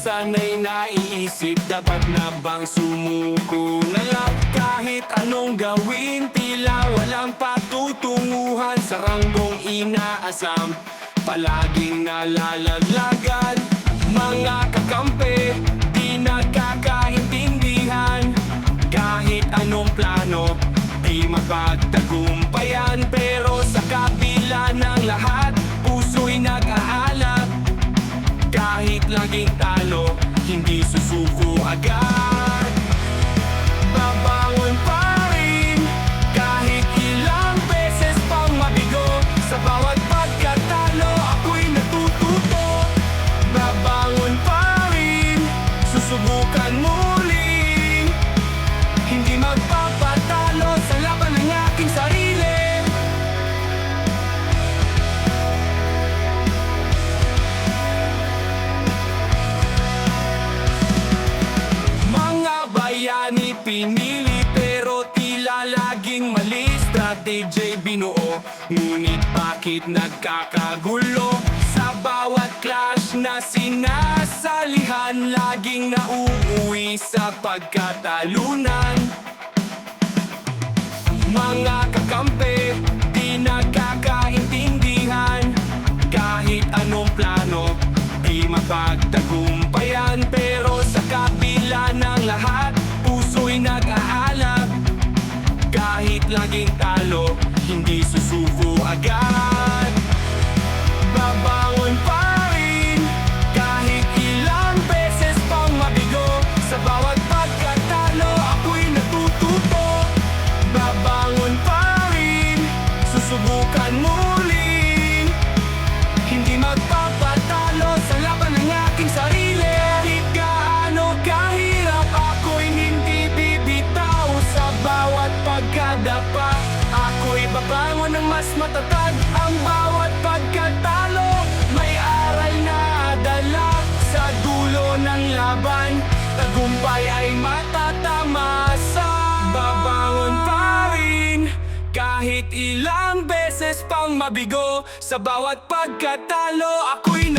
sana'y naiisip, dapat na bang sumuko na lang? Kahit anong gawin, tila walang patutunguhan. Sa ranggong inaasam, palaging nalalaglagan. Mga kakampi, di nagkakaintindihan. Kahit anong plano, di mapagtagumpayan. Pero sa kabila ng lahat, puso'y nag-aalap. Kahit laging talo, hindi susuko agad. Babangon pa rin, kahit ilang beses pang mabigo. Sa bawat pagkatalo, ako'y natututo. Babangon pa rin, susubukan muli. Hindi magpapatalo sa laban ng aking sarili. Mga bayani pinili, pero tila laging mali. Strategy binuo, ngunit bakit nagkakagulo? Sa bawat clash na sinasalihan, laging nauuwi sa pagkatalunan. Mga kakampi, di nagkakaintindihan. Kahit anong plano, di mapagtagumpayan. Pero sa kabila ng lahat, puso'y nag-aalap. Kahit laging talo, hindi susuko agad. Babangon pa rin, kahit ilang beses pang mabigo. Sa bawat pagkatalo, ako'y natututo. Babangon pa rin, susubukan muli. Hindi magpapatalo sa laban ng aking sarili. Kahit gaano kahirap, ako'y hindi bibitaw. Sa bawat pagkadapa, ako'y babangon ng mas matatag. Ang bawat pagkatalo, may aral na dala. Sa dulo ng laban, tagumpay ay matatamasa. Babangon pa rin, kahit ilang beses pang mabigo. Sa bawat pagkatalo, ako'y